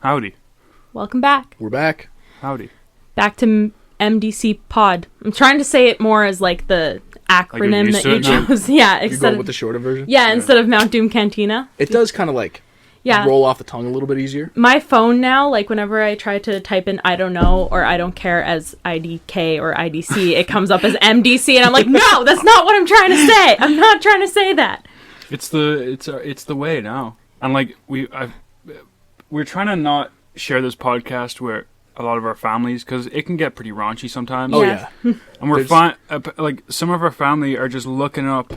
Howdy. Welcome back. We're back. Howdy. Back to MDC pod. I'm trying to say it more as like the acronym used that to you it now? chose. Yeah, You're instead going of with the shorter version? instead of Mount Doom Cantina. It does kind of like roll off the tongue a little bit easier. My phone now, like whenever I try to type in I don't know or I don't care as IDK or IDC, it comes up as MDC, and I'm like, no, that's not what I'm trying to say. I'm not trying to say that. It's the way now, and like we're trying to not share this podcast where a lot of our families, because it can get pretty raunchy sometimes. Oh yeah. And we're fine. Like some of our family are just looking up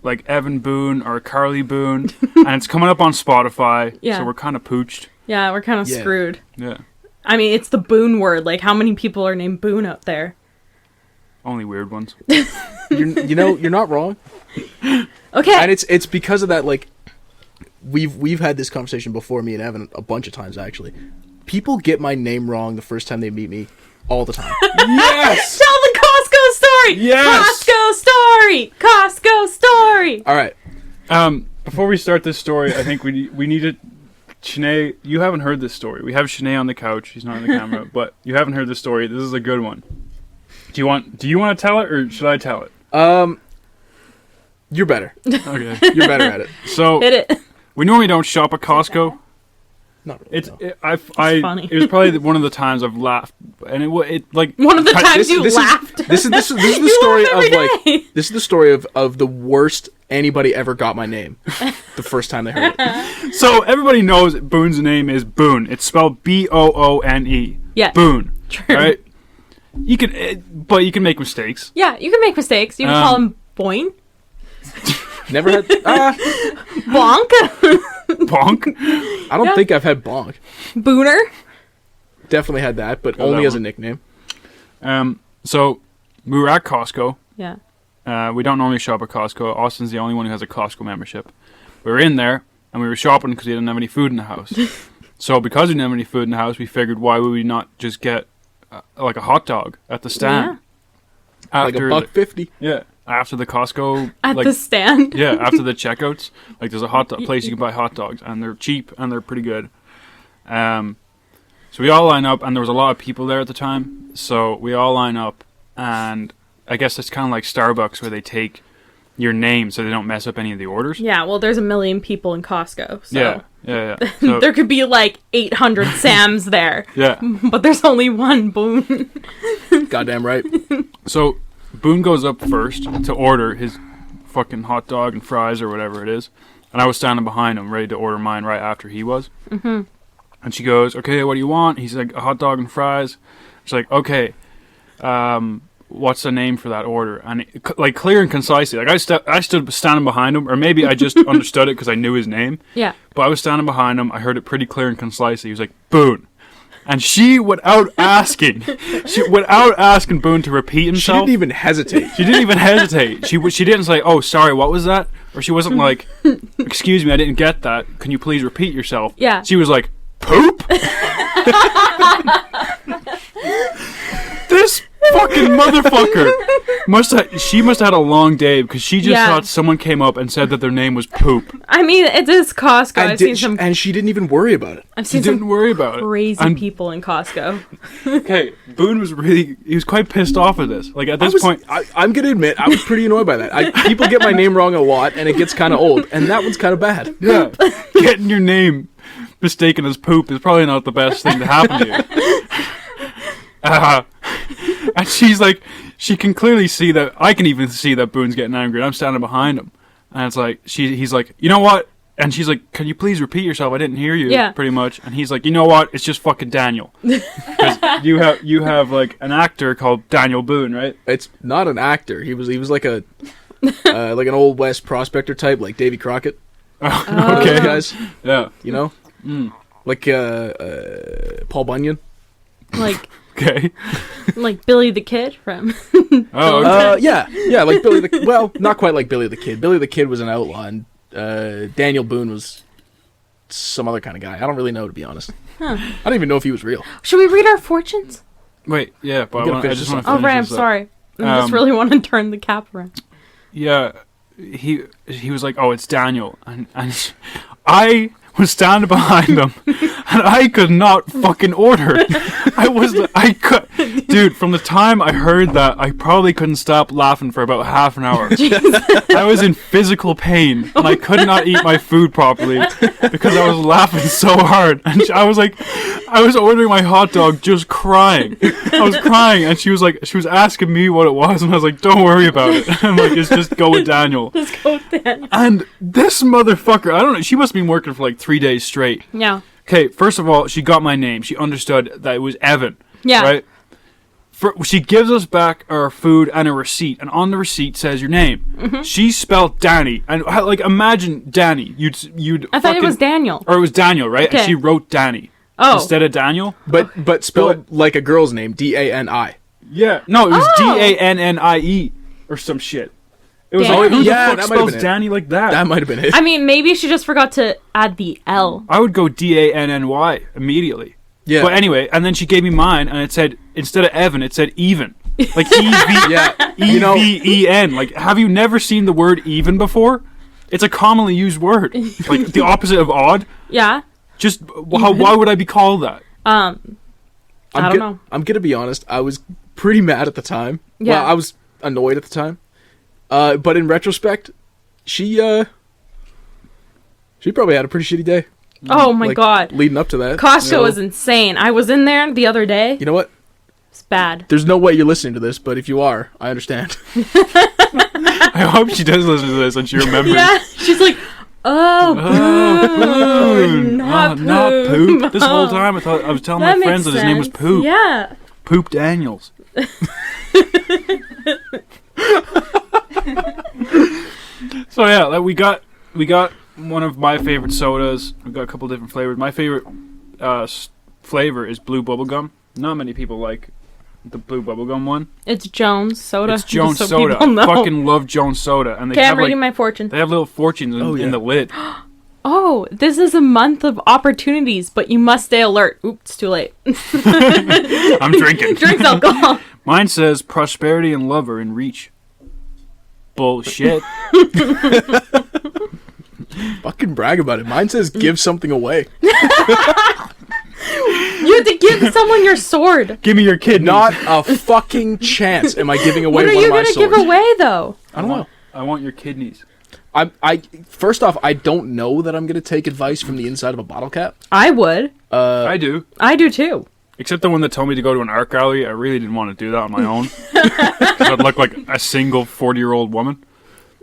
like Evan Boone or Carly Boone, and it's coming up on Spotify. Yeah. So we're kind of pooched. Yeah, we're kind of screwed. Yeah. I mean, it's the Boone word. Like, how many people are named Boone out there? Only weird ones. You're not wrong. Okay. And it's because of that. Like, we've had this conversation before, me and Evan, a bunch of times actually. People get my name wrong the first time they meet me, all the time. Yes. Tell the Costco story. Yes. Costco story. Costco story. All right. Before we start this story, I think we need to. Shanae, you haven't heard this story. We have Shanae on the couch. She's not on the camera, but you haven't heard this story. This is a good one. Do you want to tell it, or should I tell it? You're better. Okay. You're better at it. So Hit it. we normally don't shop at Costco. Not really. It's funny. It was probably one of the times I've laughed, and it like One of the times you laughed. This is the story of like this is the story of the worst anybody ever got my name the first time they heard it. So everybody knows Boone's name is Boone. It's spelled Boone. Yeah. Boone. True. Right. You can, but you can make mistakes. Yeah, you can make mistakes. You can call him Boyne. Never had. Bonk. Bonk. I don't think I've had bonk. Booner. Definitely had that, but Got only that as a one. nickname. So we were at Costco. Yeah. We don't normally shop at Costco. Austin's the only one who has a Costco membership. We were in there, and we were shopping because we didn't have any food in the house. So because we didn't have any food in the house, we figured, why would we not just get like a hot dog at the stand? Yeah. Like $1.50. Yeah. After the Costco. At like, the stand. Yeah, after the checkouts. Like there's a hot dog place you can buy hot dogs, and they're cheap, and they're pretty good. So we all line up, and there was a lot of people there at the time. So we all line up, and I guess it's kind of like Starbucks where they take your name so they don't mess up any of the orders. Yeah, well, there's a million people in Costco. So. Yeah. So, there could be like 800 Sams there. yeah. But there's only one Boone. Goddamn right. So Boone goes up first to order his fucking hot dog and fries or whatever it is. And I was standing behind him ready to order mine right after he was. Mm-hmm. And she goes, okay, what do you want? He's like, a hot dog and fries. She's like, okay, what's the name for that order? And like clear and concisely, like I stood standing behind him, or maybe I just understood it because I knew his name. Yeah. But I was standing behind him. I heard it pretty clear and concisely. He was like, Boone. And she, without asking Boone to repeat himself. She didn't even hesitate. She didn't say, oh, sorry, what was that? Or she wasn't like, excuse me, I didn't get that. Can you please repeat yourself? Yeah. She was like, poop? This fucking motherfucker must have had a long day, because she just thought someone came up and said that their name was Poop. I mean, it is Costco. And she didn't even worry about it. I've seen She didn't some worry about it. crazy people in Costco. Okay, Boone was quite pissed off at this. Like at this point, I'm gonna admit I was pretty annoyed by that. People get my name wrong a lot, and it gets kind of old, and that one's kind of bad. yeah, getting your name mistaken as Poop is probably not the best thing to happen to you. And she's like, she can clearly see that. I can even see that Boone's getting angry, and I'm standing behind him. And it's like, he's like, you know what? And she's like, can you please repeat yourself? I didn't hear you, pretty much. And he's like, you know what? It's just fucking Daniel. Because you have like an actor called Daniel Boone, right? It's not an actor. He was like a like an old West prospector type, like Davy Crockett. Oh, okay, guys. Yeah, you know, like Paul Bunyan. Like. Okay. Like Billy the Kid from... Oh, okay. Yeah, like Billy the... Well, not quite like Billy the Kid. Billy the Kid was an outlaw, and Daniel Boone was some other kind of guy. I don't really know, to be honest. Huh. I don't even know if he was real. Should we read our fortunes? Wait, yeah, but I just want to finish Oh, right, I'm this up. sorry. I just really want to turn the cap around. Yeah, he was like, oh, it's Daniel. And I was standing behind him, and I could not fucking order. Dude, from the time I heard that, I probably couldn't stop laughing for about half an hour. I was in physical pain, and I could not eat my food properly because I was laughing so hard. And I was ordering my hot dog just crying. I was crying, and she was asking me what it was, and I was like, don't worry about it. I'm like, it's just go with Daniel. Just go with Daniel. And this motherfucker, I don't know, she must have been working for like 3 days straight. Yeah. Okay, first of all, she got my name. She understood that it was Evan. Yeah. Right? She gives us back our food and a receipt, and on the receipt says your name. Mm-hmm. She spelled Danny, and like imagine Danny. I thought it was Daniel, or it was Daniel, right? Okay. And she wrote Danny instead of Daniel, but spelled like a girl's name, Dani. Yeah, no, it was Dannie or some shit. It was Danny. like, who the Yeah, fuck that might have spells been it. Danny like that? That might have been it. I mean, maybe she just forgot to add the L. I would go Danny immediately. Yeah. But anyway, and then she gave me mine, and it said, instead of Evan, it said even. Like E-V-E-N. Like, have you never seen the word even before? It's a commonly used word. Like, the opposite of odd. Yeah. Just, why would I be called that? I don't know. I'm gonna be honest. I was pretty mad at the time. Yeah. Well, I was annoyed at the time. But in retrospect, she probably had a pretty shitty day. Oh my god. Leading up to that. Costco was insane. I was in there the other day. You know what? It's bad. There's no way you're listening to this, but if you are, I understand. I hope she does listen to this and she remembers. Yeah. She's like, Boone. Not poop. This whole time I was telling my friends that his name was Poop. Yeah. Poop Daniels. So yeah, like we got one of my favorite sodas. We got a couple different flavors. My favorite flavor is blue bubblegum. Not many people like the blue bubblegum one. It's Jones Soda. It's Jones so Soda. I fucking love Jones Soda. And I'm reading my fortune. They have little fortunes in the lid. Oh, this is a month of opportunities, but you must stay alert. Oops, it's too late. I'm drinking. Drinks alcohol. Mine says prosperity and love are in reach. Bullshit. Fucking brag about it. Mine says give something away. You have to give someone your sword. Give me your kidneys. Not a fucking chance am I giving away What are one you of my gonna swords. give away though? I don't know. I want your kidneys. I first off, I don't know that I'm gonna take advice from the inside of a bottle cap. I would. I do. I do too. Except the one that told me to go to an art gallery. I really didn't want to do that on my own. Because I'd look like a single 40-year-old woman.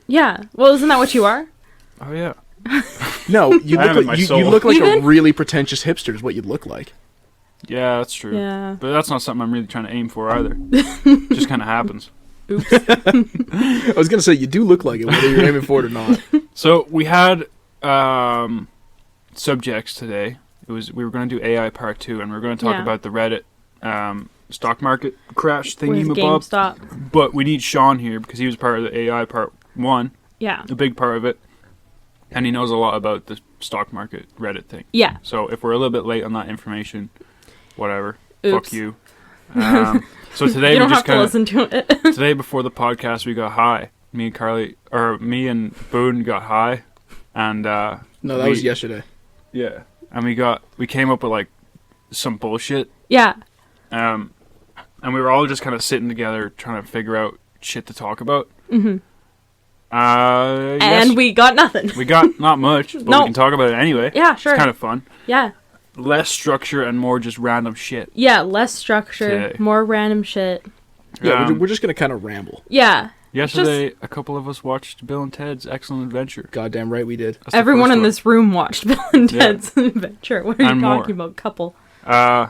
Yeah. Well, isn't that what you are? Oh, yeah. No, you I look have it in my like you soul. look like a Even? really pretentious hipster is what you'd look like. Yeah, that's true. Yeah. But that's not something I'm really trying to aim for either. Just kind of happens. Oops. I was gonna say you do look like it, whether you're aiming for it or not. So we had subjects today. We were going to do AI part 2, and we were going to talk about the Reddit stock market crash thingy With mabob. GameStop. But we need Sean here because he was part of the AI part 1, Yeah. a big part of it, and he knows a lot about the stock market Reddit thing. Yeah. So if we're a little bit late on that information, whatever. Oops. Fuck you. So today You we don't just have to listen to it. today before the podcast we got high. Me and Boone got high, and No, that was yesterday. yeah, and we came up with like some bullshit, Yeah. and we were all just kind of sitting together trying to figure out shit to talk about. Mm-hmm. Yes, And we got nothing. we got not much, but No. we can talk about it anyway. Yeah, sure. It's kind of fun. Yeah. Less structure and more just random shit. Yeah, less structure, Today. more random shit. Yeah, we're just gonna kind of ramble. Yeah. Yesterday, a couple of us watched Bill and Ted's Excellent Adventure. Goddamn right we did. That's the Everyone first in one. this room watched Bill and Ted's Adventure. What are you And more. talking about? Couple. Uh,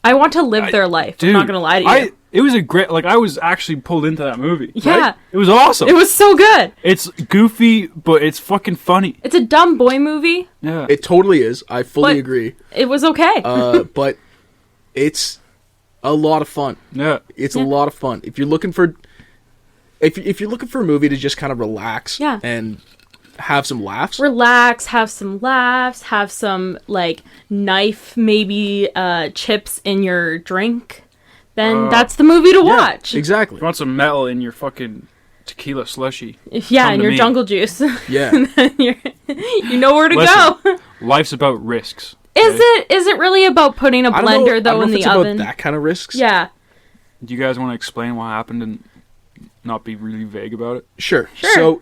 I want to live their life. dude, I'm not gonna lie to you. It was a great, like, I was actually pulled into that movie. Yeah. Right? It was awesome. It was so good. It's goofy, but it's fucking funny. It's a dumb boy movie. Yeah. It totally is. I fully But- agree. It was okay. But it's a lot of fun. Yeah. It's a lot of fun. If you're looking for if you're looking for a movie to just kind of relax and have some laughs. Relax, have some laughs, have some like knife, maybe chips in your drink. Then that's the movie to watch. Exactly. If you want some metal in your fucking tequila slushy. Yeah, Come and to your me. jungle juice. Yeah. You know where to Listen, go. Life's about risks. Is it really about putting a blender though in the oven? About that kind of risks. Yeah. Do you guys want to explain what happened and not be really vague about it? Sure. So,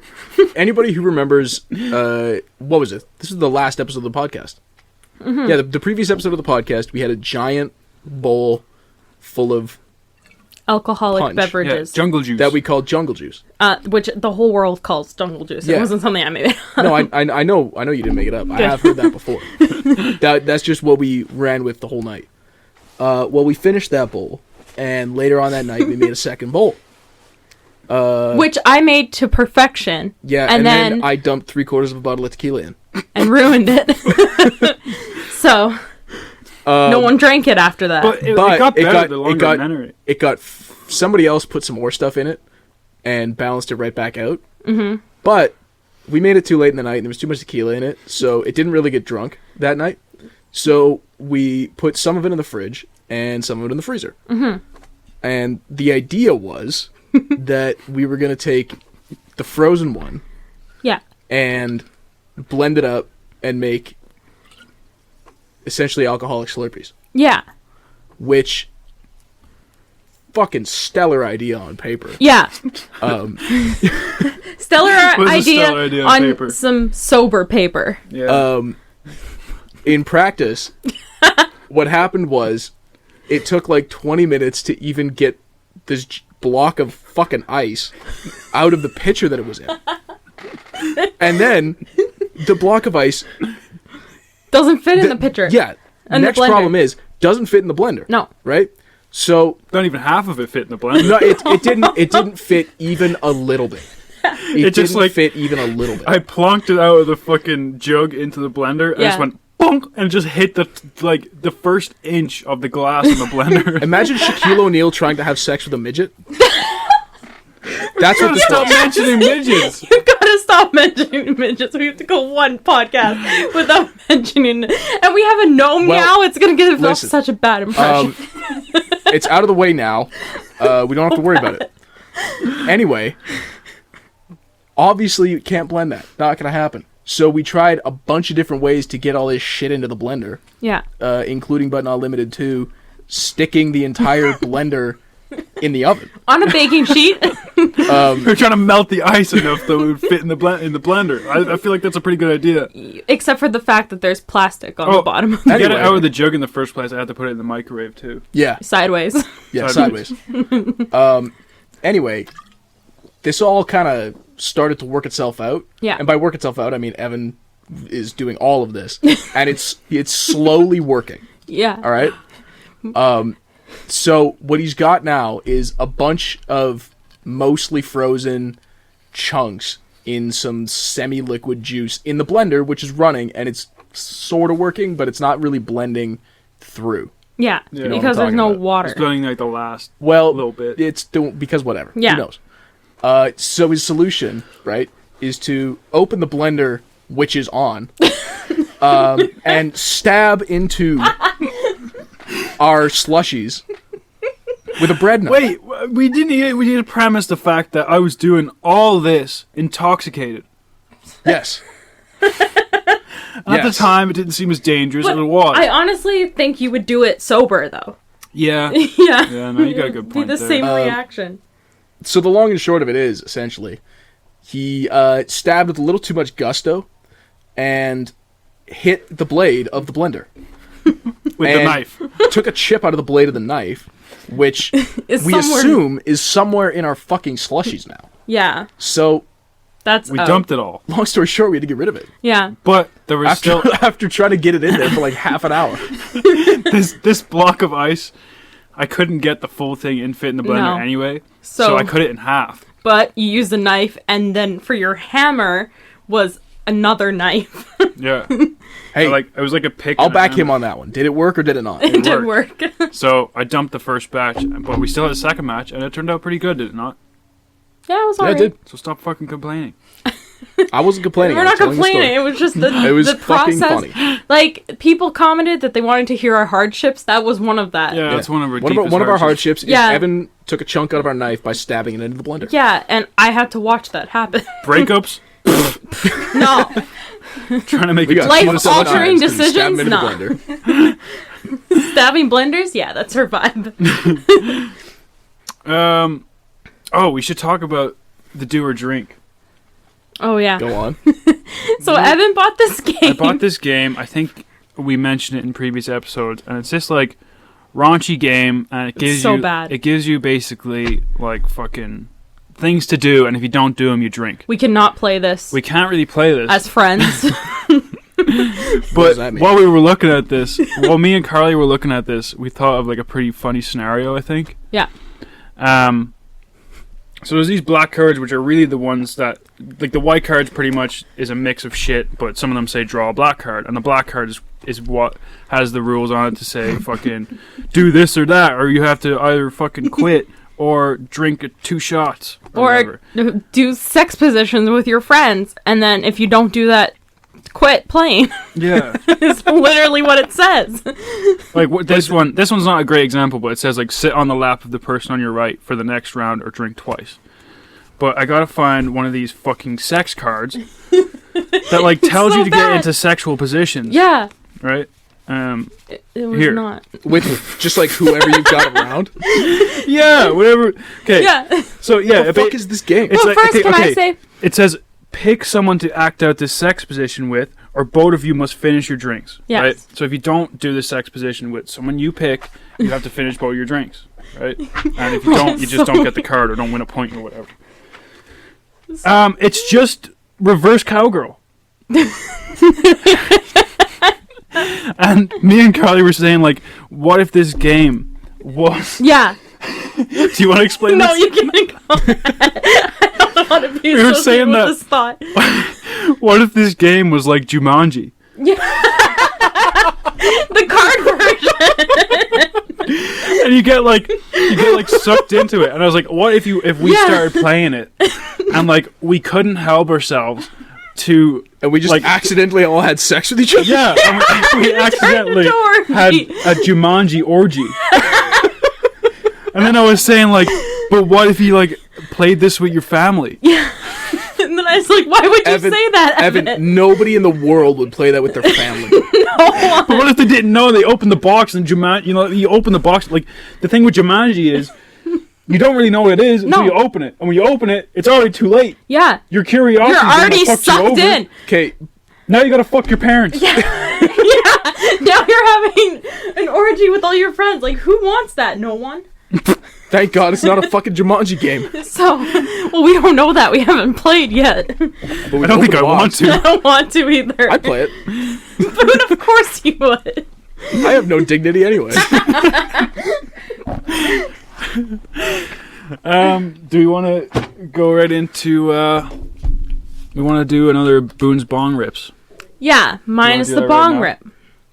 anybody who remembers, what was it? This is the last episode of the podcast. Mm-hmm. Yeah, the previous episode of the podcast, we had a giant bowl full of alcoholic beverages. Yeah, jungle juice. That we called jungle juice. Which the whole world calls jungle juice. Yeah. It wasn't something I made up. No, I know you didn't make it up. I have heard that before. That's just what we ran with the whole night. Well, we finished that bowl, and later on that night, we made a second bowl. Which I made to perfection. Yeah, and then I dumped 3/4 of a bottle of tequila in. And ruined it. So, no one drank it after that. But it got better the longer I marinated. It got... Somebody else put some more stuff in it and balanced it right back out. Mm-hmm. But we made it too late in the night, and there was too much tequila in it, so it didn't really get drunk that night. So we put some of it in the fridge and some of it in the freezer. Mm-hmm. And the idea was that we were going to take the frozen one and blend it up and make essentially alcoholic Slurpees. Yeah. Which... fucking stellar idea on paper. Yeah. Stellar idea on paper. Some sober paper. Yeah. In practice, what happened was it took like 20 minutes to even get this block of fucking ice out of the pitcher that it was in. And then the block of ice doesn't fit in the pitcher. Yeah. And next problem is doesn't fit in the blender. No. Right? So not even half of it fit in the blender. No, it didn't fit even a little bit. It just didn't fit even a little bit. I plonked it out of the fucking jug into the blender and just went bonk and just hit the first inch of the glass in the blender. Imagine Shaquille O'Neal trying to have sex with a midget. That's what this Stop mentioning midgets. You gotta stop mentioning midgets. We have to go one podcast without mentioning it. And we have a gnome now. It's gonna give off such a bad impression. It's out of the way now. We don't have to worry about it. Anyway, obviously you can't blend that. Not gonna happen. So we tried a bunch of different ways to get all this shit into the blender. Yeah. Including but not limited to sticking the entire blender in the oven on a baking sheet. We're trying to melt the ice enough that it would fit in the blender. I feel like that's a pretty good idea. Except for the fact that there's plastic on the bottom of it. To get it out of the jug in the first place, I had to put it in the microwave too. Yeah. Sideways. Yeah, sideways. Anyway, this all kind of started to work itself out. Yeah. And by work itself out, I mean Evan is doing all of this, and it's slowly working. Yeah. All right. So what he's got now is a bunch of mostly frozen chunks in some semi-liquid juice in the blender, which is running, and it's sort of working, but it's not really blending through. Yeah, because there's no water. It's blending like the last little bit. It's doing because whatever. Yeah. Who knows? So his solution, right, is to open the blender, which is on, and stab into our slushies with a bread knife. Wait, we need to premise the fact that I was doing all this intoxicated. Yes. At the time, it didn't seem as dangerous as it was. I honestly think you would do it sober, though. Yeah. Yeah. Yeah, no, you got a good point there. Be the same reaction. So the long and short of it is, essentially, he stabbed with a little too much gusto and hit the blade of the blender. With the knife. Took a chip out of the blade of the knife, which we assume is somewhere in our fucking slushies now. Yeah. So we dumped it all. Long story short, we had to get rid of it. Yeah. But there was after trying to get it in there for like half an hour. This block of ice, I couldn't get the full thing in fit in the blender anyway. So I cut it in half. But you used a knife, and then for your hammer was another knife. Yeah. Hey, it was like a pick. I'll back him on that one. Did it work or did it not? It did work. So I dumped the first batch, but we still had a second batch, and it turned out pretty good, did it not? Yeah, it was alright. Yeah, it did. So stop fucking complaining. I wasn't complaining. We're not complaining. It was just the fucking process. Funny. Like, people commented that they wanted to hear our hardships. That was one of that. Yeah, that's one of our one of our hardships is Evan took a chunk out of our knife by stabbing it into the blender. Yeah, and I had to watch that happen. Breakups? No. trying to make We got Life-altering 2 knives 'cause we stabbed decisions? him in a Nah. blender. Stabbing blenders? Yeah, that's her vibe. Oh, we should talk about the do or drink. Oh, yeah. Go on. So Evan bought this game. I bought this game. I think we mentioned it in previous episodes, and it's just like raunchy game, and it gives so you bad. It gives you basically like fucking things to do, and if you don't do them, you drink. We cannot play this We can't really play this. as friends. does But that mean? while we were looking at this, while me and Carly were looking at this, we thought of like a pretty funny scenario, I think. Yeah. So there's these black cards, which are really the ones that, like the white cards pretty much is a mix of shit, but some of them say draw a black card, and the black card is what has the rules on it to say fucking do this or that, or you have to either fucking quit or drink 2 shots or Or whatever. do sex positions with your friends, and then if you don't do that, quit playing. Yeah. It's literally what it says. Like this one's not a great example, but it says like sit on the lap of the person on your right for the next round or drink twice. But I gotta find one of these fucking sex cards that like tells so you to get bad. into sexual positions. Yeah. Right? It was Here. not. With just like whoever you've got around. Yeah, whatever. Okay. Yeah. So yeah, The fuck is this game? It's Well, like, first, can I say... it says pick someone to act out this sex position with, or both of you must finish your drinks. Yes. Right? So if you don't do the sex position with someone you pick, you have to finish both your drinks. Right? And if you don't, you just don't get the card or don't win a point or whatever. It's just reverse cowgirl. And me and Carly were saying, like, what if this game was... Yeah. Do you want to explain No, this? you can't go. I don't want to be We were associated saying with that- this thought. What if this game was like Jumanji? The card version. And you get like sucked into it. And I was like, what if we Yeah. started playing it and like we couldn't help ourselves to And we just like accidentally all had sex with each other? yeah, and we accidentally into orgy. had a Jumanji orgy. And then I was saying like, but what if you like played this with your family? And then I was like, why would you say that, Evan, nobody in the world would play that with their family. But what if they didn't know? They opened the box and Jumanji, you open the box. Like the thing with Jumanji is, you don't really know what it is until No. you open it. And when you open it, it's already too late. Yeah. Your curiosity You're already fucked you sucked over. in. Okay, Now you gotta fuck your parents. Yeah. Now you're having an orgy with all your friends. Like, who wants that? No one. thank God it's not a fucking Jumanji game. So, well, we don't know that. We haven't played yet. But we I don't think I opened want the box. I to. don't want to either. I'd play it. But of course you would. I have no dignity anyway. Do we want to go right into? We want to do another Boone's Bong rips. Yeah, minus do the that right bong now? rip.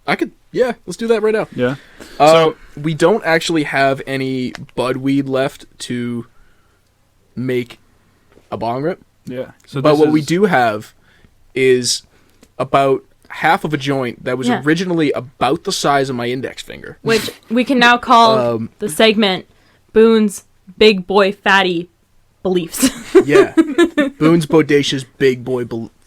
I could, yeah, let's do that right now. Yeah. So we don't actually have any bud weed left to make a bong rip, Yeah. So but this what we is- do have is about half of a joint that was Yeah. originally about the size of my index finger. Which we can now call the segment Boone's Big Boy Fatty Beliefs. Yeah, Boone's bodacious big boy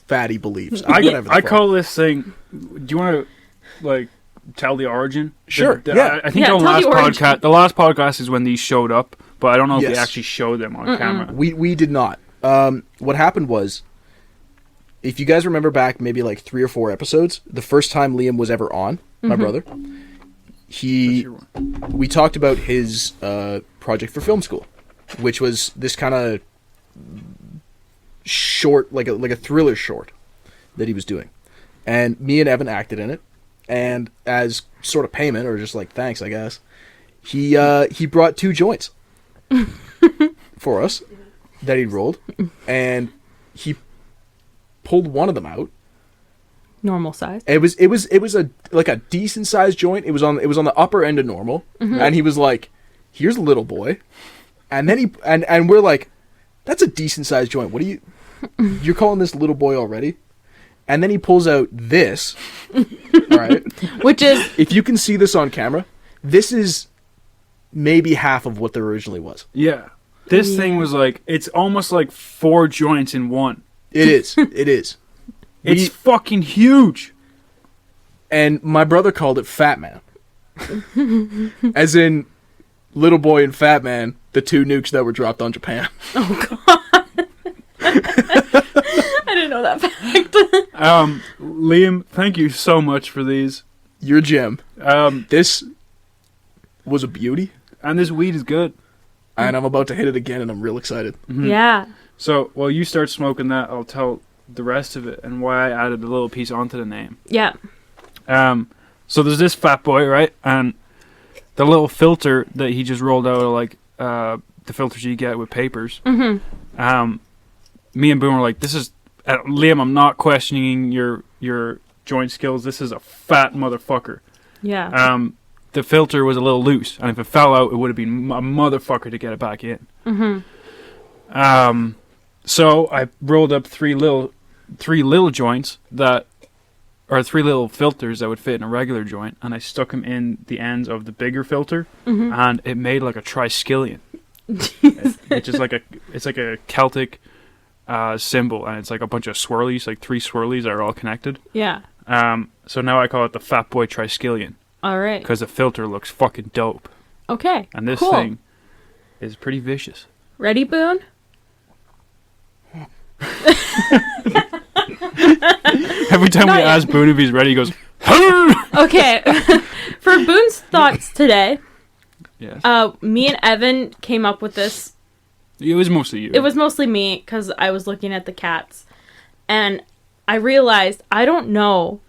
fatty beliefs. Whatever the I fuck. call this thing. Do you want to like tell the origin? Sure, yeah. I think Yeah, the tell last the origin. podcast. The last podcast is when these showed up, but I don't know if Yes. they actually showed them on camera. We did not. What happened was, if you guys remember back maybe like 3 or 4 episodes, the first time Liam was ever on, my brother, we talked about his project for film school, which was this kind of short, like a thriller short that he was doing, and me and Evan acted in it, and as sort of payment or just like thanks, I guess, he brought 2 joints for us that he rolled, and he pulled one of them out. Normal size. It was a like a decent sized joint. It was on the upper end of normal, and he was like, "Here's a little boy," and then he and we're like, "That's a decent sized joint. What are you? You're calling this little boy already?" And then he pulls out this. All right, Which is, if you can see this on camera, this is maybe half of what there originally was. Yeah. This thing was like, it's almost like 4 joints in one. It is. It is. It's fucking huge. And my brother called it Fat Man. As in Little Boy and Fat Man, the two nukes that were dropped on Japan. Oh, God. I didn't know that fact. Liam, thank you so much for these. You're a gem. This was a beauty. And this weed is good. And I'm about to hit it again, and I'm real excited. Mm-hmm. Yeah. So, while you start smoking that, I'll tell the rest of it and why I added a little piece onto the name. Yeah. So there's this fat boy, right? And the little filter that he just rolled out of, like, the filters you get with papers. Mm-hmm. Me and Boone were like, this is... Liam, I'm not questioning your joint skills. This is a fat motherfucker. Yeah. The filter was a little loose, and if it fell out, it would have been a motherfucker to get it back in. Mm-hmm. So I rolled up three little joints that... or three little filters that would fit in a regular joint, and I stuck them in the ends of the bigger filter, and it made like a triskelion. It's just like it's like a Celtic symbol, and it's like a bunch of swirlies, like three swirlies that are all connected. Yeah. So now I call it the Fat Boy Triskelion. All right. Because the filter looks fucking dope. Okay. And this cool. thing is pretty vicious. Ready, Boone? Every time Not we yet. ask Boone if he's ready, he goes, Okay. For Boone's thoughts today, yes. me and Evan came up with this. It was mostly you. It was mostly me because I was looking at the cats. And I realized I don't know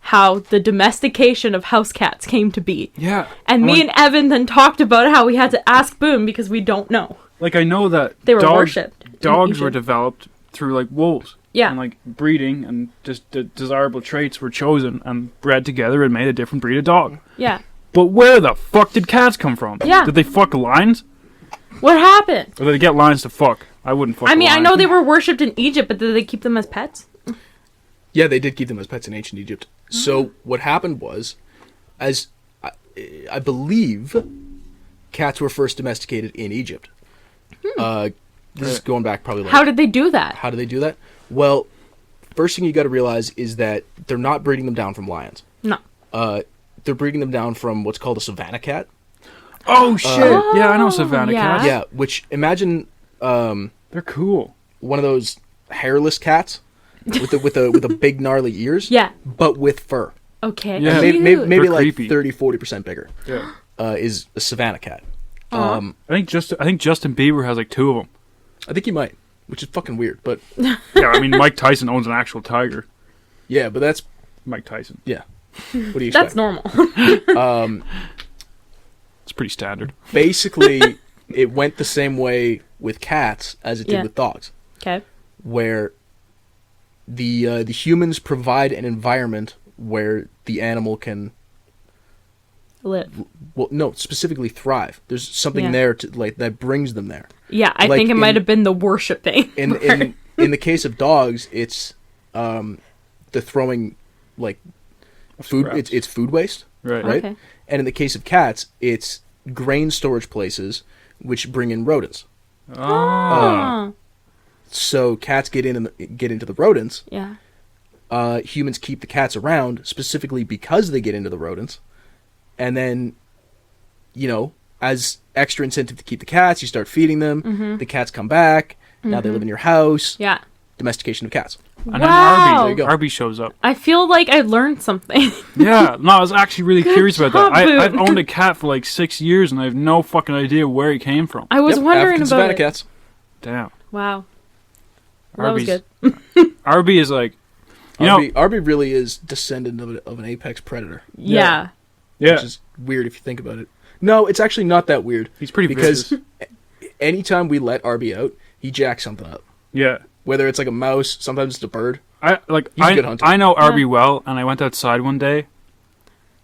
how the domestication of house cats came to be. Yeah. And me and Evan then talked about how we had to ask Boone because we don't know. Like, I know that They were worshipped in dogs were Egypt. developed through, like, wolves. Yeah. And, like, breeding and just the desirable traits were chosen and bred together and made a different breed of dog. Yeah. But where the fuck did cats come from? Yeah. Did they fuck lions? What happened? Or did they get lions to fuck? I wouldn't fuck I mean, a I lion. know they were worshipped in Egypt, but did they keep them as pets? Yeah, they did keep them as pets in ancient Egypt. So what happened was, as I believe, cats were first domesticated in Egypt. This is going back probably like... How did they do that? How do they do that? Well, first thing you got to realize is that they're not breeding them down from lions. No. They're breeding them down from what's called a savanna cat. Oh, shit. Yeah, I know savannah yeah. cats. Yeah, which, imagine They're cool. one of those hairless cats with a big gnarly ears. Yeah. But with fur. Okay. Yeah. Cute. Maybe They're like creepy. 30-40% bigger. Yeah. Is a savanna cat. Aw. I think Justin Bieber has like two of them. I think he might, which is fucking weird, but Yeah, I mean, Mike Tyson owns an actual tiger. yeah, but that's Mike Tyson. yeah. What do you That's expect? normal. It's pretty standard. Basically, it went the same way with cats as it did Yeah. with dogs, Okay. where the humans provide an environment where the animal can, Live. well, no, specifically thrive. There's something Yeah. there to like that brings them there. Yeah, I Like think it in- might have been the worshipping. In the case of dogs, it's the throwing like food. Scraps. It's food waste, Right. right? Okay. And in the case of cats, it's grain storage places which bring in rodents. Oh. So cats get into the rodents. Yeah. Humans keep the cats around specifically because they get into the rodents, and then, as extra incentive to keep the cats, you start feeding them. Mm-hmm. The cats come back. Now they live in your house. Yeah. Domestication of cats. And then Wow. There you go. Arby shows up. I feel like I learned something. Yeah, no, I was actually really curious about job, that. Boone. I've owned a cat for like 6 years, and I have no fucking idea where he came from. I was Yep, wondering African about savanna it. cats. Damn. Wow. Well, that was Arby's- good. Arby is like, you know, Arby really is descendant of an apex predator, Yeah. yeah, which is weird if you think about it. No, it's actually not that weird. he's pretty because vicious. anytime we let Arby out, he jacks something up. Yeah, Whether it's like a mouse, sometimes it's a bird. He's a good hunter. I know Arby Yeah. well, and I went outside one day,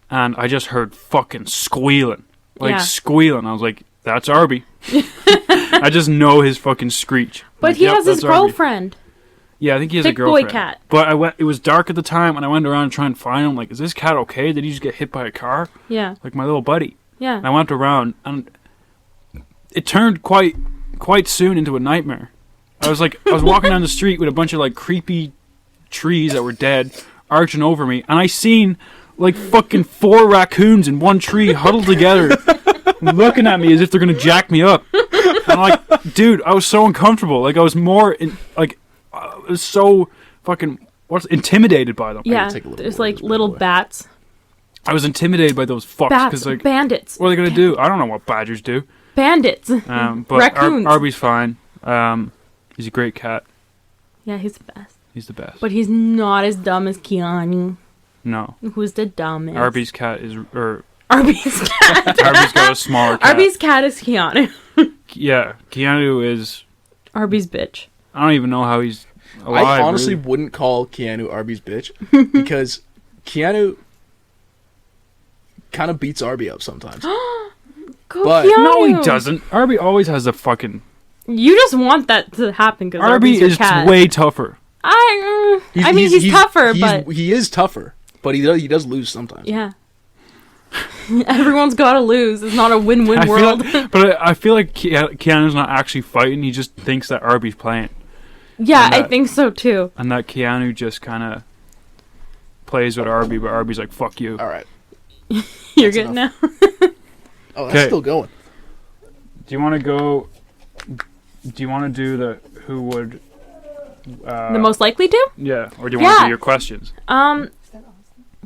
and I just heard fucking squealing, Yeah. squealing. I was like, "That's Arby." I just know his fucking screech. But Like, he yep, has his that's Arby. girlfriend. Yeah, I think he has Thick a boy girlfriend. cat. But it was dark at the time, and I went around trying to find him. Like, is this cat okay? Did he just get hit by a car? Yeah. Like my little buddy. Yeah. And I went around, and it turned quite soon into a nightmare. I was walking down the street with a bunch of like creepy trees that were dead arching over me, and I seen like fucking 4 raccoons in one tree huddled together, looking at me as if they're gonna jack me up. And I'm like, dude, I was so uncomfortable. Like I was I was so fucking intimidated by them. Yeah, there's like little bats. I was intimidated by those fucks Bats, like bandits. What are they gonna do? I don't know what badgers do. Bandits. But Raccoons. Arby's fine. He's a great cat. Yeah, he's the best. He's the best. But he's not as dumb as Keanu. No. Who's the dumbest? Arby's cat is... Arby's cat. Arby's got a smaller cat. Arby's cat is Keanu. Yeah, Keanu is... Arby's bitch. I don't even know how he's alive. I honestly really. wouldn't call Keanu Arby's bitch, because Keanu kind of beats Arby up sometimes. Go But- Keanu. No, he doesn't. Arby always has a fucking... You just want that to happen because Arby Arby's your is cat. way tougher. He's tougher, but... He is tougher, but he does lose sometimes. Yeah. Everyone's got to lose. It's not a win-win world. I feel like Keanu's not actually fighting. He just thinks that Arby's playing. Yeah, I think so too. And that Keanu just kind of plays with Arby, but Arby's like, fuck you. All right. You're good now. Oh, that's still going. Do you want to go... Do you want to do the who would... The most likely to? Yeah, or do you want to do your questions?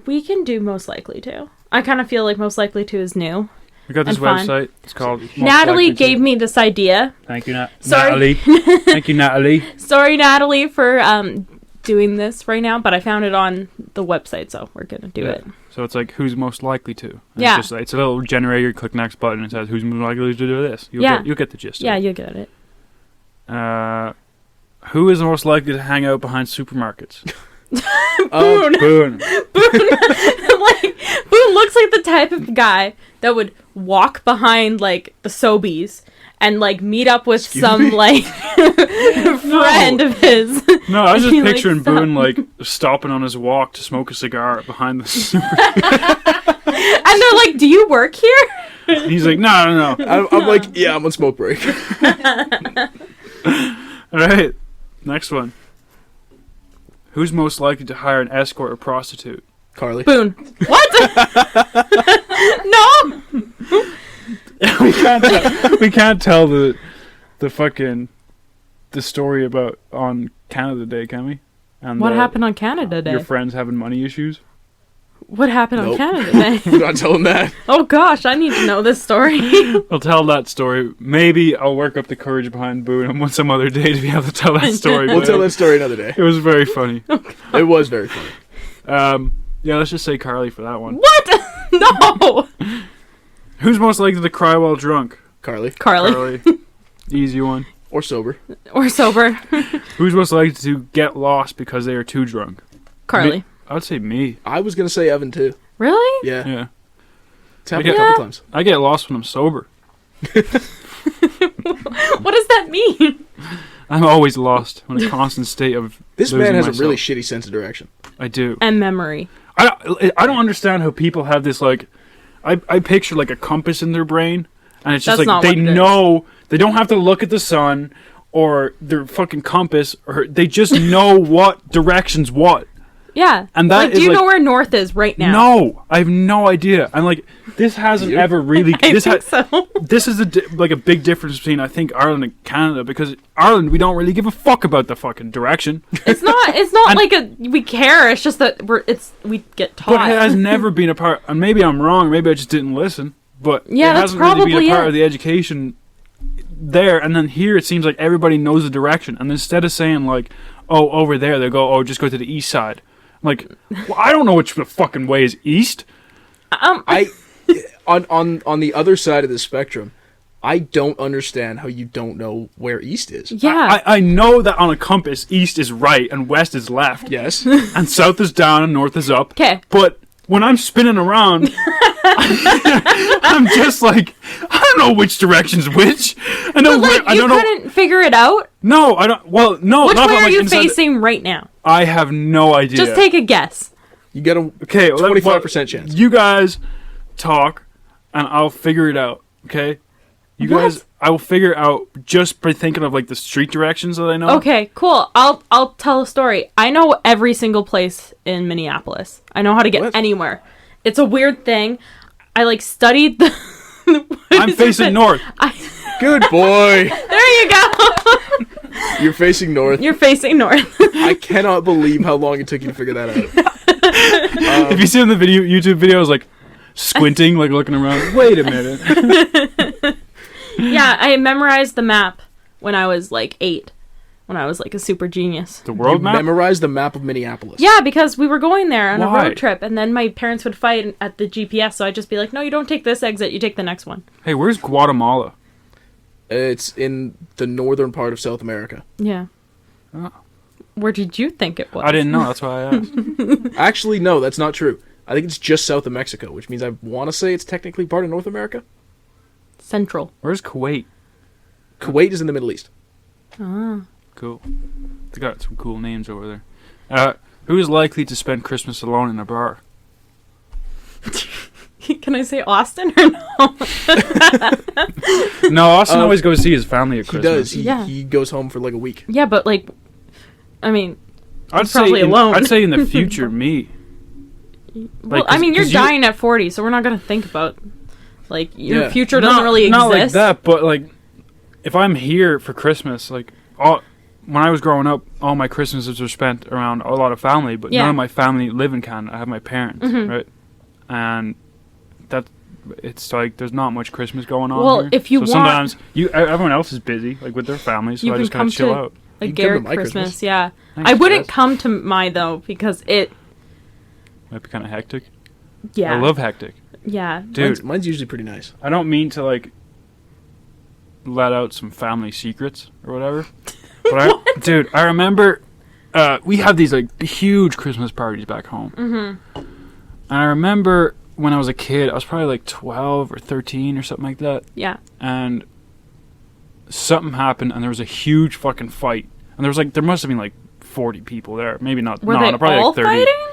We can do most likely to. I kind of feel like most likely to is new. We got this website. It's called... Natalie gave me this idea. Thank you, Sorry. Natalie. Thank you, Natalie. Sorry, Natalie, for doing this right now, but I found it on the website, so we're going to do it. So it's like, who's most likely to? And Yeah. It's a little generator. You click next button and it says, who's most likely to do this? You'll get the gist of it. Yeah, you'll get it. Who is most likely to hang out behind supermarkets? Boone. Boone. Boone looks like the type of guy that would walk behind, like, the Sobeys and, like, meet up with friend of his. No, I was just picturing stop. Boone, like, stopping on his walk to smoke a cigar behind the supermarket. And they're like, do you work here? And he's like, no. I'm like, yeah, I'm on smoke break. All right, next one. Who's most likely to hire an escort or prostitute? Carly. Boone. What? No! we can't tell the story about on Canada Day, can we? And What happened on Canada Day? Your friends having money issues? What happened on Nope. Canada Day? We're not telling that. Oh gosh, I need to know this story. I'll tell that story. Maybe I'll work up the courage behind Boone on some other day to be able to tell that story. We'll tell that story another day. It was very funny. It was very funny. Yeah, let's just say Carly for that one. What? No! Who's most likely to cry while drunk? Carly. Carly. Easy one. Or sober. Or sober. Who's most likely to get lost because they are too drunk? Carly. I would say me. I was going to say Evan, too. Really? Yeah. Yeah. It's happened a couple times. I get lost when I'm sober. What does that mean? I'm always lost. I'm in a constant state of This losing man has myself. a really shitty sense of direction. I do. And memory. I don't understand how people have this, like... I picture, like, a compass in their brain, and it's just That's not like, they what it is. know... They don't have to look at the sun or their fucking compass, or they just know what direction's what. Yeah. And that like, do is, you like- know where north is right now? No, I have no idea. I'm like, this hasn't ever really... I this think so. This is a big difference between, I think, Ireland and Canada, because Ireland, we don't really give a fuck about the fucking direction. It's not like we care. It's just that we get taught. But it has never been a part, and maybe I'm wrong, maybe I just didn't listen, but Yeah, it that's hasn't really been probably a part it. of the education there, and then here it seems like everybody knows the direction, and instead of saying, like, oh, over there, they go, oh, just go to the east side. I'm like, well, I don't know which the fucking way is east. I on the other side of the spectrum, I don't understand how you don't know where east is. Yeah. I know that on a compass, east is right and west is left. Yes. And south is down and north is up. 'Kay. But when I'm spinning around, I'm just like, I don't know which direction's which. I know. But, like, I you don't know. couldn't figure it out? No, I don't. Well, no. Which not way if I'm, are like, you inside facing right now? I have no idea. Just take a guess. You got a Okay, 25% chance. You guys talk, and I'll figure it out. Okay. You What? guys, I will figure out just by thinking of like the street directions that I know. Okay, cool. I'll tell a story. I know every single place in Minneapolis. I know how to get What? anywhere. It's a weird thing. I like studied the. I'm facing north. Good boy. There you go. You're facing north. You're facing north. I cannot believe how long it took you to figure that out. If you see in the YouTube videos, like squinting, like looking around. Wait a minute. Yeah, I memorized the map when I was like 8. When I was like a super genius. The world You map. memorized the map of Minneapolis. Yeah, because we were going there on Why? a road trip, and then my parents would fight at the GPS, so I'd just be like, no, you don't take this exit, you take the next one. Hey, where's Guatemala? It's in the northern part of South America. Yeah. Oh. Where did you think it was? I didn't know. That's why I asked. Actually, no, that's not true. I think it's just south of Mexico, which means I want to say it's technically part of North America. Central. Where's Kuwait? Kuwait is in the Middle East. Ah. Cool. They got some cool names over there. Who is likely to spend Christmas alone in a bar? Can I say Austin or no? No, Austin always goes see his family at He Christmas. does. Yeah. He goes home for like a week. Yeah, but like, I mean, I'd probably say alone. I'd say in the future, me. well, Like, I mean, you're 'cause you- dying at 40, so we're not gonna think about like your Yeah. future doesn't really exist. Not like that, but like, if I'm here for Christmas, like, when I was growing up, all my Christmases were spent around a lot of family, but Yeah. none of my family live in Canada. I have my parents, Mhm. right? And it's like there's not much Christmas going on Well, here. if you so want- sometimes everyone else is busy, like with their families, so You I can just kind come of chill to- out. A You can come to Garrett my Christmas, Christmas. yeah. Thanks, I wouldn't Jess. come to mine though because it, Might be kind of hectic. yeah, I love hectic, yeah. dude. Mine's usually pretty nice. I don't mean to like let out some family secrets or whatever, but dude, I remember we have these like huge Christmas parties back home, and I remember when I was a kid, I was probably like 12 or 13 or something like that, Yeah. and something happened, and there was a huge fucking fight, and there must have been like 40 people there, maybe not. Were no, they probably all like 30. fighting?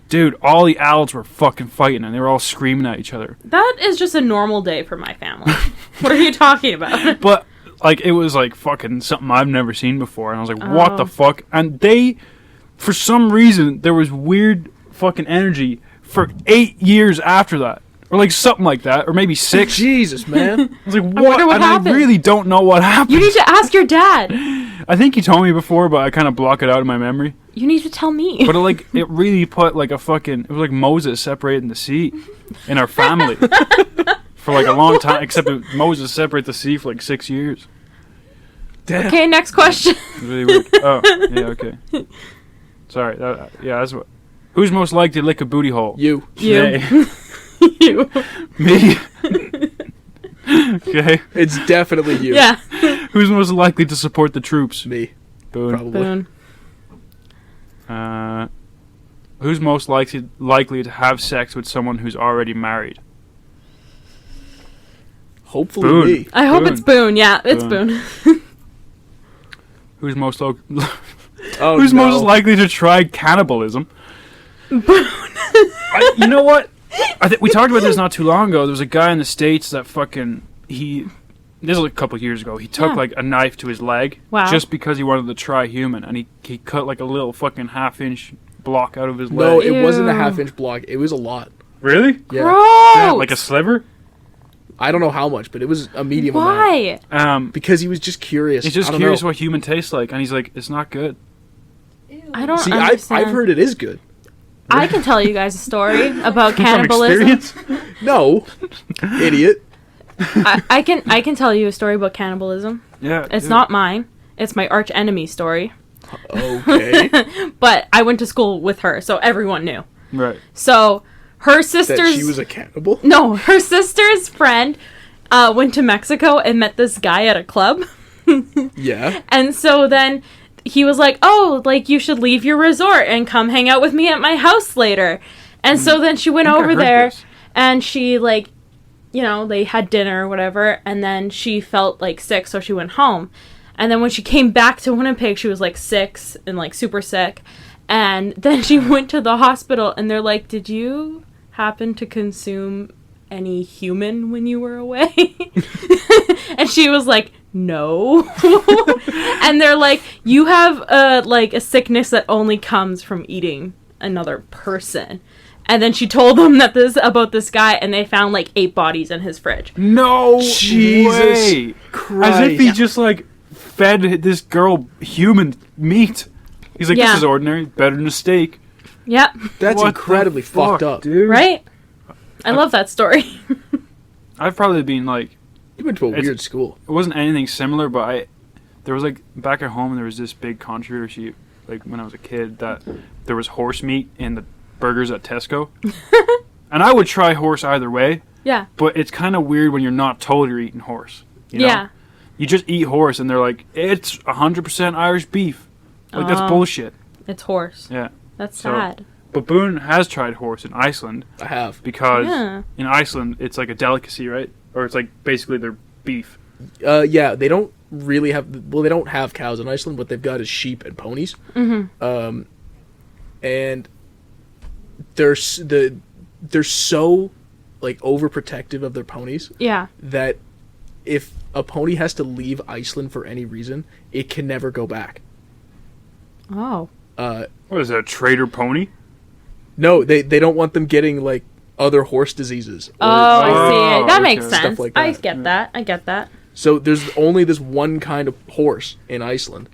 Dude, all the adults were fucking fighting, and they were all screaming at each other. That is just a normal day for my family. What are you talking about? But like it was like fucking something I've never seen before, and I was like, what Oh. the fuck? And for some reason, there was weird fucking energy for 8 years after that, or like something like that, or maybe 6. Jesus, man. I was like, what? wonder what and happened. I really don't know what happened. You need to ask your dad. I think he told me before, but I kind of block it out of my memory. You need to tell me. But it really put like it was like Moses separating the sea in our family for like a long time. Except Moses separated the sea for like 6 years. Damn. Okay, next question. It's really weird. Oh, yeah, okay. Sorry. Yeah, that's what. Who's most likely to lick a booty hole? You. You. Nay. You. Me. Okay. It's definitely you. Yeah. Who's most likely to support the troops? Me. Boone. Probably. Boone. Who's most likely to have sex with someone who's already married? Hopefully Boone. me. I hope Boone. it's Boone. Yeah, it's Boone. Boone. Who's most Oh, who's no. most likely to try cannibalism? You know what? We talked about this not too long ago. There was a guy in the States that this was like a couple of years ago. He took Yeah. like a knife to his leg Wow. just because he wanted to try human, and he cut like a little fucking half-inch block out of his No, leg. it wasn't a Ew. half-inch block. It was a lot. Really? Yeah. Gross. Yeah, like a sliver? I don't know how much, but it was a medium amount. Why? Because he was just curious. He's just I don't curious know. what human tastes like, and he's like, it's not good. I don't See, understand. I've heard it is good. I can tell you guys a story about From cannibalism. experience? No, idiot. I can tell you a story about cannibalism. Yeah. It's dude. not mine. It's my arch enemy story. Okay. But I went to school with her, so everyone knew. Right. So her That sister's she was a cannibal? no, her sister's friend went to Mexico and met this guy at a club. Yeah. And so then he was like, "Oh, like you should leave your resort and come hang out with me at my house later." And so then she went I think I over heard there this. and she like, you know, they had dinner or whatever, and then she felt like sick, so she went home. And then when she came back to Winnipeg, she was like 6 and like super sick. And then she went to the hospital and they're like, "Did you happen to consume any human when you were away?" And she was like, no. And they're like, you have a sickness that only comes from eating another person. And then she told them about this guy, and they found like 8 bodies in his fridge. No Jesus way. Christ. As if he just like fed this girl human meat. He's like, this is ordinary, better than a steak. Yep. That's What incredibly the fuck, fucked up. dude. Right? I love that story. I've probably been like, You went to a weird school. it wasn't anything similar, but there was like, back at home, there was this big controversy, like when I was a kid, that there was horse meat in the burgers at Tesco. And I would try horse either way. Yeah. But it's kind of weird when you're not told you're eating horse. You know? Yeah. You just eat horse, and they're like, it's 100% Irish beef. Like, that's bullshit. It's horse. Yeah. That's So- sad. But Boone has tried horse in Iceland I have. because Yeah. in Iceland it's like a delicacy, right? Or it's like basically their beef. Yeah, they don't really have. Well, they don't have cows in Iceland. What they've got is sheep and ponies. Mm-hmm. And they're so like overprotective of their ponies Yeah. that if a pony has to leave Iceland for any reason, it can never go back. Oh. What is that, a traitor pony? No, they don't want them getting like other horse diseases. Oh, I see it. That okay. makes Stuff sense. like I that. get that. I get that. So there's only this one kind of horse in Iceland.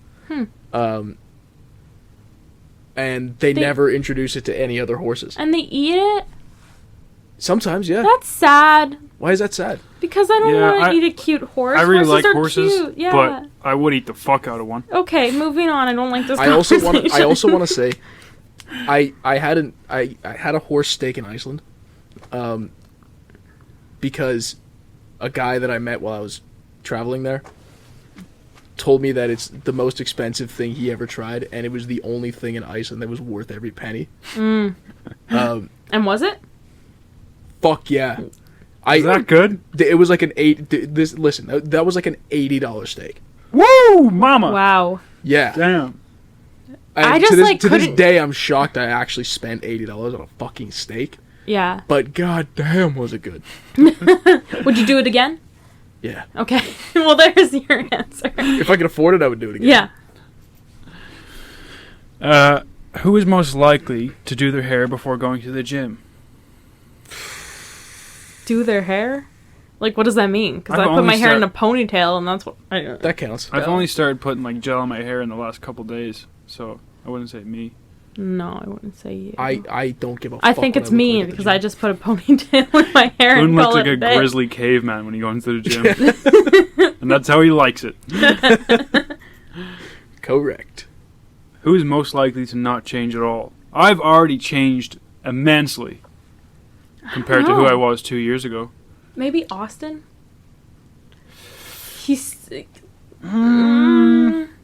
And they never introduce it to any other horses. And they eat it? Sometimes, yeah. That's sad. Why is that sad? Because I don't Yeah, want I- to eat a cute horse. I really like are horses, cute. Yeah. but I would eat the fuck out of one. Okay, moving on. I don't like this I also conversation. want to say, I had a horse steak in Iceland, because a guy that I met while I was traveling there told me that it's the most expensive thing he ever tried, and it was the only thing in Iceland that was worth every penny. And was it? Fuck yeah! Is that good? It was like an that was like an $80 steak. Woo, mama! Wow. Yeah. Damn. And I just, to this, like, to this couldn't- day, I'm shocked I actually spent $80 on a fucking steak. Yeah. But god damn, was it good? Would you do it again? Yeah. Okay. Well, there's your answer. If I could afford it, I would do it again. Yeah. Who is most likely to do their hair before going to the gym? Do their hair? Like, what does that mean? Because I've I put my only hair in a ponytail, and that's what I... That counts. I've only started putting like gel in my hair in the last couple days, so I wouldn't say me. No, I wouldn't say you. I don't give a fuck. I think what it's look me, like at the because gym. I just put a ponytail in my hair Boone and looks call like it a a day. grizzly caveman when he goes to the gym. And that's how he likes it. Correct. Who is most likely to not change at all? I've already changed immensely compared to who I was 2 years ago. Maybe Austin? He's...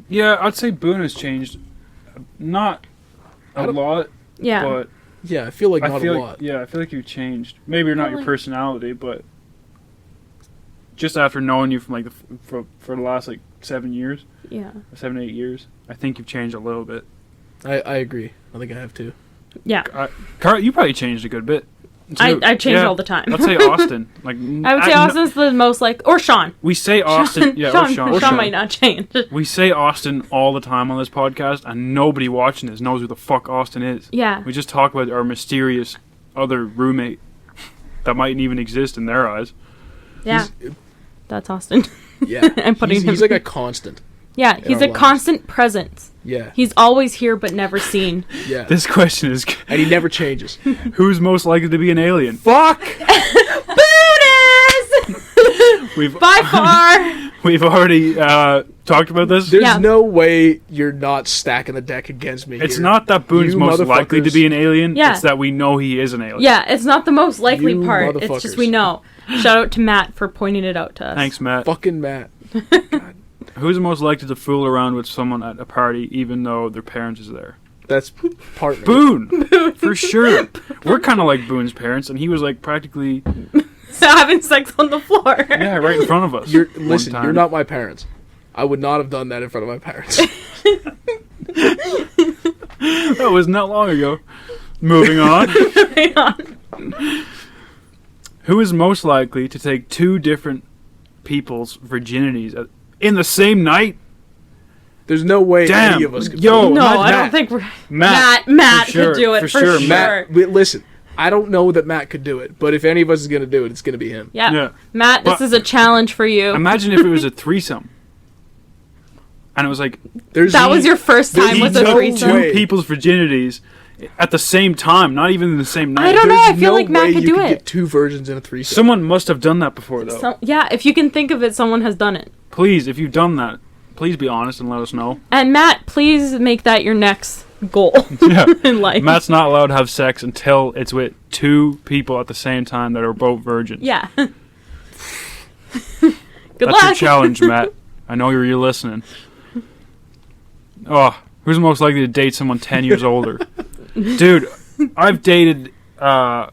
Yeah, I'd say Boone has changed. Not a lot, Yeah. but Yeah, I feel like I not feel a lot. yeah, I feel like you've changed. Maybe you're not your Really? personality, but just after knowing you from like for the last like 7 years, Yeah. 7 8 years, I think you've changed a little bit. I agree. I think I have too. Yeah. Carl, you probably changed a good bit. too. I change Yeah. all the time. I'd say Austin. Like I would say Austin's the most like... Or Sean. We say Austin, yeah, or Sean. Sean might not change. We say Austin all the time on this podcast, and nobody watching this knows who the fuck Austin is. Yeah. We just talk about our mysterious other roommate that mightn't even exist in their eyes. Yeah. That's Austin. Yeah. I'm putting he's him... like a constant. Yeah, he's our a lives. constant presence. Yeah. He's always here but never seen. Yeah. This question is: And he never changes. who's most likely to be an alien? Fuck! Buddhist! We've By far! we've already talked about this. There's Yeah. no way you're not stacking the deck against me It's here. not that Boone's You most likely to motherfuckers. be an alien. Yeah. It's that we know he is an alien. Yeah, it's not the most likely You part. It's just we motherfuckers. know. Shout out to Matt for pointing it out to us. Thanks, Matt. Fucking Matt. Who's most likely to fool around with someone at a party even though their parents is there? That's partner. Boone! For sure. We're kind of like Boone's parents, and he was like practically, Having sex on the floor. yeah, right in front of us. Listen, one you're time. not my parents. I would not have done that in front of my parents. That was not long ago. Moving on. Hang on. Who is most likely to take two different people's virginities in the same night. There's no way Damn. any of us could. Yo, No, imagine I Matt. don't think we're... Matt, Matt for sure, could do it, for for sure. sure. Matt, listen, I don't know that Matt could do it, but if any of us is going to do it, it's going to be him. Yeah. Yeah. Matt, this But- is a challenge for you. Imagine if it was a threesome. And it was like, That was your first time There's with no a took threesome. way. two people's virginities at the same time, not even in the same night. I don't know. There's I feel no like Matt way could you do could it. get two virgins in a threesome. Someone must have done that before, though. Yeah, if you can think of it, someone has done it. Please, if you've done that, please be honest and let us know. And Matt, please make that your next goal Yeah. in life. Matt's not allowed to have sex until it's with two people at the same time that are both virgins. Yeah. Good That's luck. your challenge, Matt. I know you're listening. Oh, who's most likely to date someone 10 years older? Dude, I've dated, like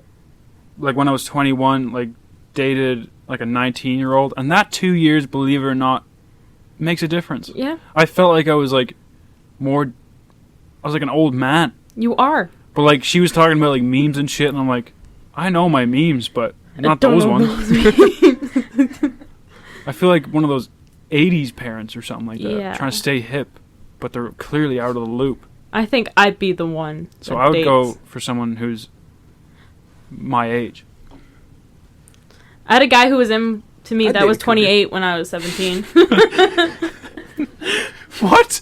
when I was 21, like dated like a 19-year-old, and that 2 years, believe it or not, makes a difference. Yeah, I felt like I was like I was like an old man. you are. But like she was talking about like memes and shit, and I'm like, I know my memes, but not don't those know ones. I feel like one of those 80s parents or something like that, Yeah. trying to stay hip, but they're clearly out of the loop. I think I'd be the one. So that I would dates. go for someone who's my age. I had a guy who was into me I'd that date was a cougar. 28 when I was 17. What?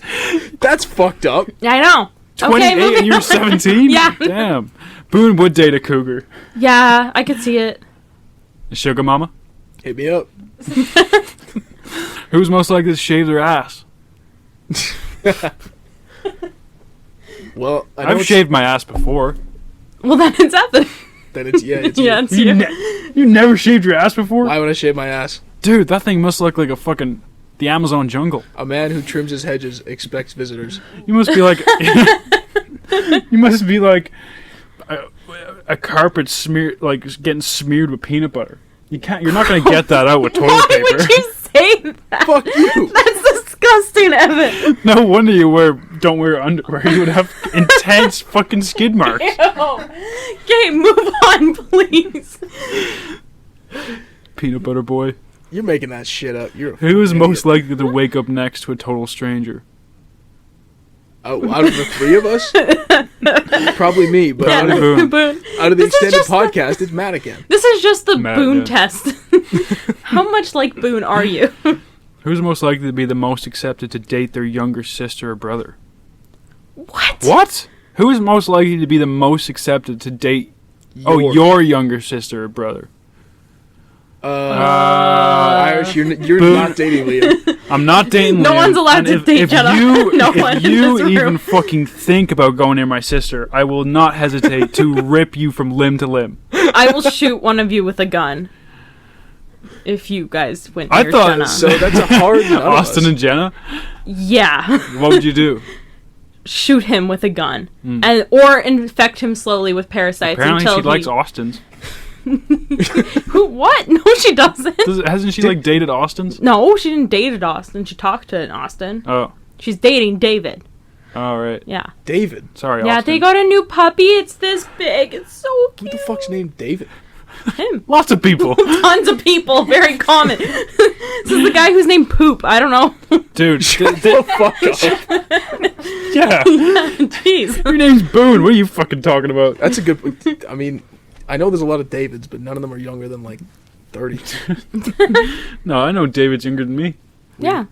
That's fucked up. Yeah, I know. 28 moving and you're on. 17? Yeah. Damn. Boone would date a cougar. Yeah, I could see it. A sugar mama? Hit me up. Who's most likely to shave their ass? Well, I know I've it's- shaved my ass before. Well, then it's happened. Then it's it's Yeah, you. it's you. You never shaved your ass before? Why would I shave my ass? Dude, that thing must look like a fucking the Amazon jungle. A man who trims his hedges expects visitors. You must be like you must be like a carpet smeared like getting smeared with peanut butter. You're not going to get that out with toilet Why paper. would you say that? Fuck you. That's disgusting, Evan. No wonder don't wear underwear. You would have intense fucking skid marks. Ew. Okay, move on, please. Peanut butter boy. You're making that shit up. You're a Who is fucking most idiot. likely to wake up next to a total stranger? Oh, out of the three of us? Probably me, but Probably out, of, Boone. Boone. out of the This is extended just the- podcast, it's Matt again. This is just the Mad, Boone yeah. test. How much like Boone are you? Who's most likely to be the most accepted to date their younger sister or brother? What? What? Who is most likely to be the most accepted to date your younger sister or brother? Irish, you're Boone. not dating Liam. I'm not dating No Liam, one's allowed and to date Jenna. No one if in you this room. even fucking think about going near my sister, I will not hesitate to rip you from limb to limb. I will shoot one of you with a gun. If you guys went I near thought Jenna. So that's a hard none of Austin us. and Jenna? Yeah. What would you do? Shoot him with a gun. And or infect him slowly with parasites Apparently until she likes Austins. Who? What? No, she doesn't. Hasn't she like dated Austins? No, she didn't date an Austin. She talked to an Austin. Oh. She's dating David. All right. Yeah. David. Sorry, Yeah, Austin. they got a new puppy. It's this big. It's so Who cute. the fuck's named David? Him. Lots of people. Tons of people. Very common. This is the guy who's named Poop. I don't know. Dude. Oh, fuck up. Yeah. Jeez. Your name's Boone. What are you fucking talking about? That's a good. I mean, I know there's a lot of Davids, but none of them are younger than like 30. No, I know David's younger than me. Yeah.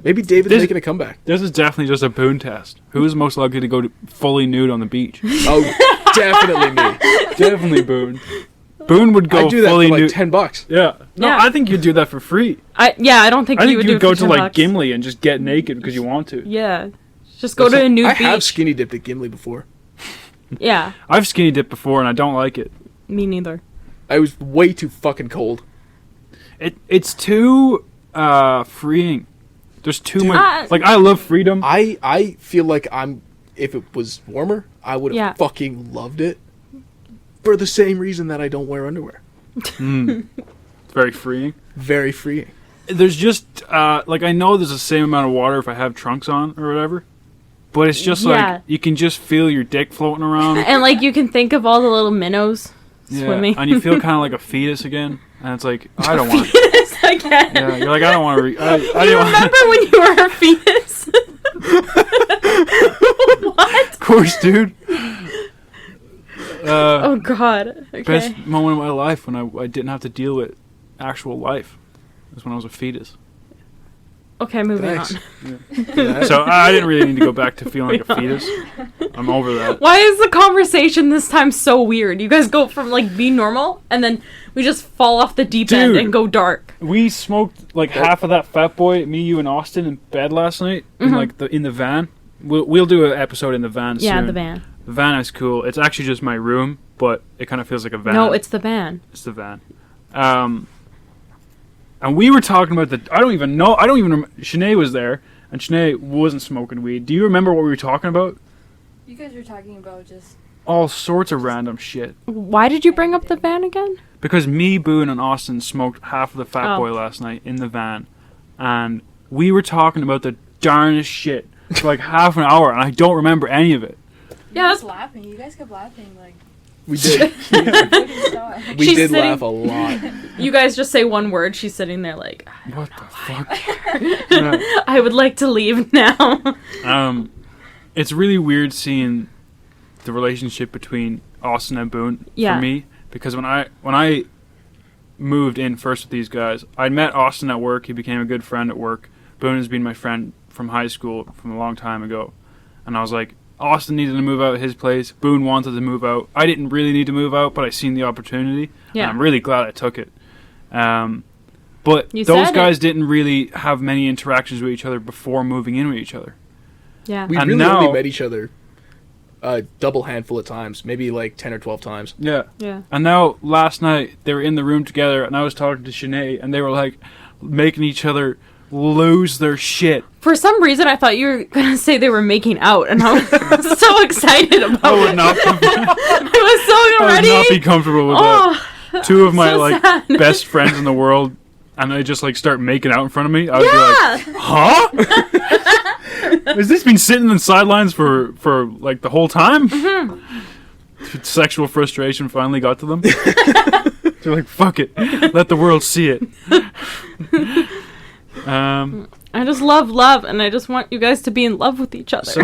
Maybe David's This- making a comeback. This is definitely just a Boone test. Who is most likely to go fully nude on the beach? Oh, definitely me. Definitely Boone. Boone would go I do that for fully like nude. $10. Yeah. No, Yeah. I think you'd do that for free. I don't think I you think would do you'd it go for to 10 like bucks. Gimli and just get naked because you want to. Yeah. Just go to a nude I beach. have skinny dipped at Gimli before. Yeah. I've skinny dipped before and I don't like it. Me neither. I was way too fucking cold. It's too freeing. There's too Dude. much. Like I love freedom. I feel like if it was warmer, I would have Yeah. fucking loved it. For the same reason that I don't wear underwear. It's very freeing. Very freeing. There's just like I know there's the same amount of water if I have trunks on or whatever, but it's just Yeah. like you can just feel your dick floating around. And like you can think of all the little minnows swimming. And you feel kind of like a fetus again. And it's like, I don't want fetus again. Yeah, you're like, I don't want to. I You didn't remember when you were a fetus? What? Of course, dude. Oh God. Okay. Best moment of my life when I didn't have to deal with actual life was when I was a fetus. Okay, moving Thanks. on. Yeah. So I didn't really need to go back to feeling like a fetus. I'm over that. Why is the conversation this time so weird? You guys go from like being normal and then we just fall off the deep end Dude. and go dark. We smoked like half of that Fat Boy, me, you, and Austin in bed last night in like in the van. We'll do an episode in the van soon. Yeah, the van. The van is cool. It's actually just my room, but it kind of feels like a van. No, it's the van. It's the van. And we were talking about I don't even remember. Shanae was there, and Shanae wasn't smoking weed. Do you remember what we were talking about? You guys were talking about just... All sorts of random shit. Why did you bring up the van again? Because me, Boone, and Austin smoked half of the Fat Oh. Boy last night in the van. And we were talking about the darnest shit for like half an hour, and I don't remember any of it. Yeah, just laughing. You guys kept laughing, like... We did. fucking stop. We She's did sitting- laugh a lot. You guys just say one word. She's sitting there like, What the fuck? Yeah. I would like to leave now. It's really weird seeing the relationship between Austin and Boone Yeah. for me, because when I moved in first with these guys, I met Austin at work. He became a good friend at work. Boone has been my friend from high school from a long time ago, and I was like, Austin needed to move out of his place. Boone wanted to move out. I didn't really need to move out, but I seen the opportunity. Yeah. And I'm really glad I took it. But You those said guys it. didn't really have many interactions with each other before moving in with each other. Yeah. We And really now- only met each other a double handful of times, maybe like 10 or 12 times. Yeah. Yeah. And now, last night, they were in the room together, and I was talking to Shanae, and they were, like, making each other lose their shit. For some reason, I thought you were gonna say they were making out, and I was so excited about I would it. not, I was so I would ready. not be comfortable with Oh, that. Two of my, so like, sad. best friends in the world, and they just, like, start making out in front of me. I would yeah. be like, huh? Has this been sitting in the sidelines for like, the whole time? Sexual frustration finally got to them. They're like, fuck it. Let the world see it. I just love love, and I just want you guys to be in love with each other. So,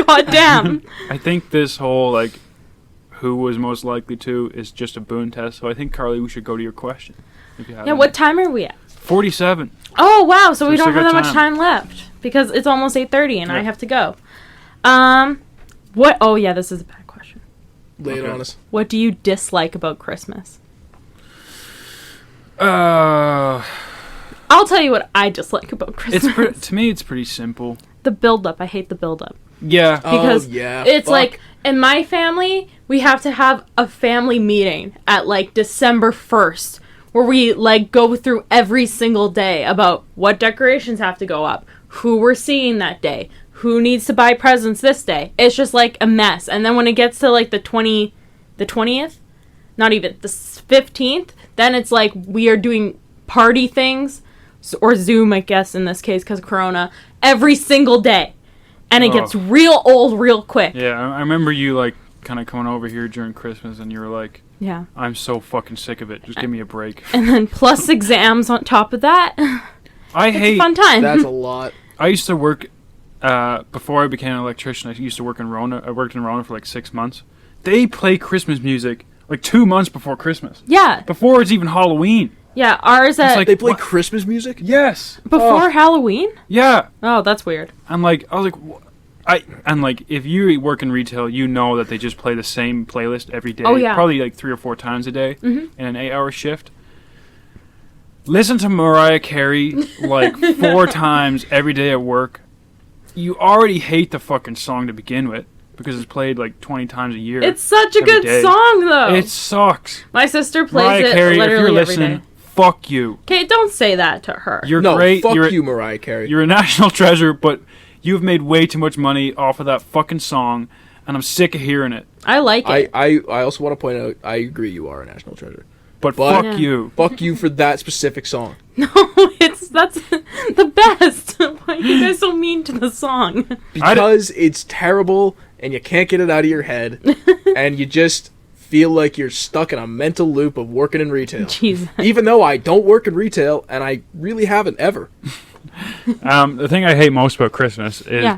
God damn. I think this whole, like, who was most likely to is just a Boone test. So I think, Carly, we should go to your question. If you have Yeah, any. what time are we at? 47. Oh, wow, so we So don't still have that got much time. time left, because it's almost 8:30, and I Yeah. have to go. What? Oh, yeah, this is a bad question. Lay it Okay. on us. What do you dislike about Christmas? I'll tell you what I dislike about Christmas. To me, it's pretty simple. The build-up. I hate the build-up. Yeah. Because oh, yeah. it's fuck. like, in my family, we have to have a family meeting at, like, December 1st, where we, like, go through every single day about what decorations have to go up, who we're seeing that day, who needs to buy presents this day. It's just, like, a mess. And then when it gets to, like, the 20th? Not even, the 15th, then it's like we are doing party things, or Zoom, I guess, in this case, because of Corona, every single day. And it gets real old real quick. Yeah, I remember you, like, kind of coming over here during Christmas, and you were like, Yeah. I'm so fucking sick of it. Just give me a break. And then plus exams on top of that. I It's a hate... fun time. That's a lot. I used to work... before I became an electrician, I used to work in Rona. I worked in Rona for, like, 6 months. They play Christmas music, like, 2 months before Christmas. Yeah. Before it's even Halloween. Yeah, ours at... like- They play What? Christmas music? Yes. before Oh, Halloween? yeah. Oh, that's weird. And like, I was like, if you work in retail, you know that they just play the same playlist every day. Oh, yeah. Probably like 3 or 4 times a day Mhm. in an 8-hour shift. Listen to Mariah Carey like 4 times every day at work. You already hate the fucking song to begin with because it's played like 20 times a year. It's such a every good day. song, though. It sucks. My sister plays Mariah it Carey, if literally you're every listening, day. fuck you. Okay, don't say that to her. You're No, great. fuck you're, you, Mariah Carey. You're a national treasure, but you've made way too much money off of that fucking song, and I'm sick of hearing it. I like it. I also want to point out, I agree you are a national treasure. But But- fuck Yeah. you. Fuck you for that specific song. No, that's the best. Why are you guys so mean to the song? Because it's terrible, and you can't get it out of your head, and you just feel like you're stuck in a mental loop of working in retail. Jesus. Even though I don't work in retail, and I really haven't ever. The thing I hate most about Christmas is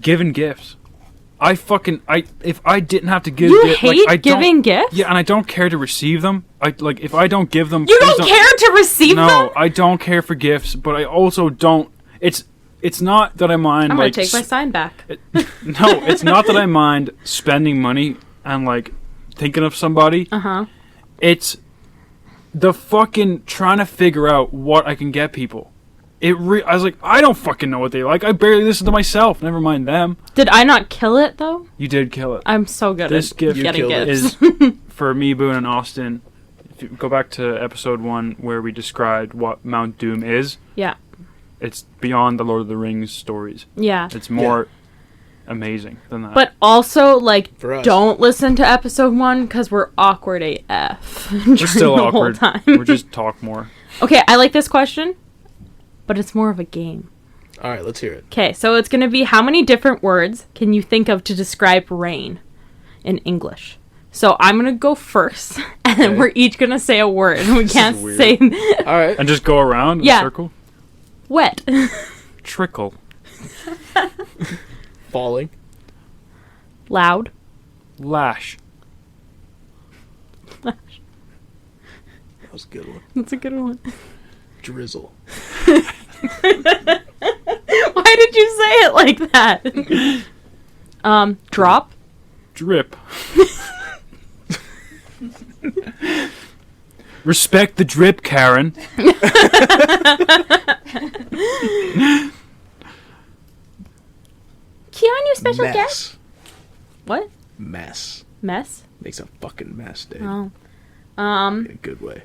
giving gifts. If I didn't have to give You gifts, hate giving gifts? Yeah, and I don't care to receive them. If I don't give them, You please don't care to receive them? No, I don't care for gifts, but I also don't. It's not that I mind. I'm gonna take my sign back. No, it's not that I mind spending money and thinking of somebody. It's the fucking trying to figure out what I can get people. I was like, I don't fucking know what they like. I barely listen to myself. Never mind them. Did I not kill it though? You did kill it. I'm so good This at gift getting gifts. is for me, Boone, and Austin. If you go back to episode 1 where we described what Mount Doom is, Yeah. it's beyond the Lord of the Rings stories. Yeah. It's more amazing than that. But also, For us. don't listen to episode 1 because we're awkward AF. we're still the awkward. Whole time. We just talk more. Okay, I like this question, but it's more of a game. All right, let's hear it. Okay, so it's going to be how many different words can you think of to describe rain in English? So I'm going to go first, and then we're each going to say a word. We can't weird. say All right. And just go around in a Yeah. circle. wet. Trickle. Falling. Loud. Lash. That was a good one. That's a good one. Drizzle. Why did you say it like that? Drop. Drip. Respect the drip, Karen. Keanu special guest? Mess. What? Mess. Mess? Makes a fucking mess, dude. Oh. In a good way.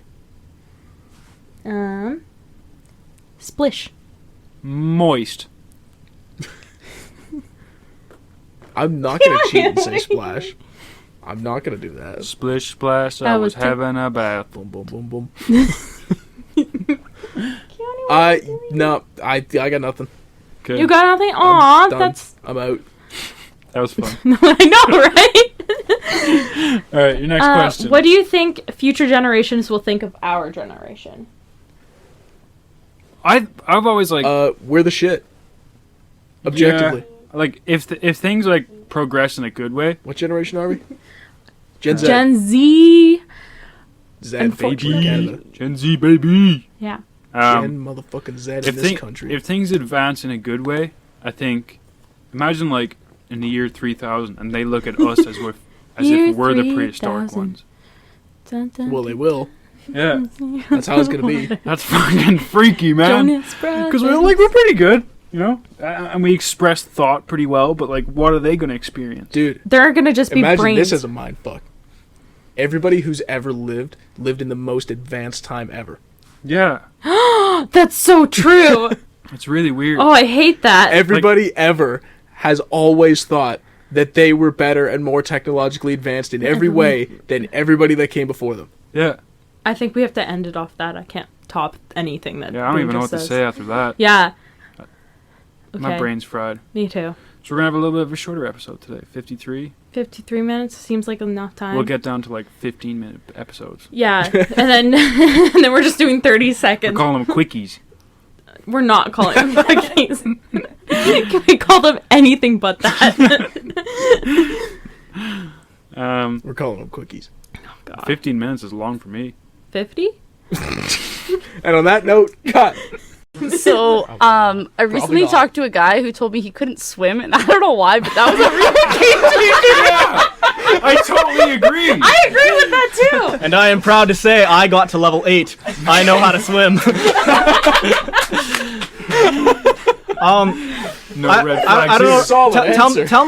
Splish. Moist. I'm not gonna cheat and say splash. I'm not gonna do that. Splish splash, I That was was too- having a bath. Boom, boom, boom, boom. Keanu, No, I got nothing. Okay. you got nothing? I'm Aw, done. that's... I'm out. That was fun. I know, right? Alright, your next question. What do you think future generations will think of our generation? I've always We're the shit. Objectively. if things progress in a good way, What generation are we? Gen Z. Gen Z. Z Unfortunately. from Canada. Gen Z baby. Yeah. Gen motherfucking Z in this country. If things advance in a good way, I think, imagine in the year 3000 and they look at us as if we're the prehistoric 3000. ones. Dun, dun, Well, they will. Yeah, That's how it's gonna be. that's fucking freaky, man. Jonas Because Brothers. we're pretty good, and we express thought pretty well. But what are they going to experience? Dude, They're gonna just be imagine brains. this as a mind fuck. Everybody who's ever lived in the most advanced time ever. Yeah, That's so true. it's really weird. Oh, I hate that. Everybody ever has always thought that they were better and more technologically advanced in every way than everybody that came before them. Yeah, I think we have to end it off that. I can't top anything that. I don't Boone even know what just to says. say after that. Yeah. Okay. My brain's fried. Me too. So we're gonna have a little bit of a shorter episode today. 53. 53 minutes seems like enough time. We'll get down to 15-minute episodes. Yeah, and then and then we're just doing 30 We're seconds. calling them quickies. We're not calling them quickies. Can we call them anything but that? We're calling them quickies. 15 minutes is long for me. 50? And on that note, cut. So, I recently not. talked to a guy who told me he couldn't swim, and I don't know why, but that was a real I totally agree. I agree with that too. And I am proud to say I got to level 8. I know how to swim. No red flags. I don't know. Solid answer. Tell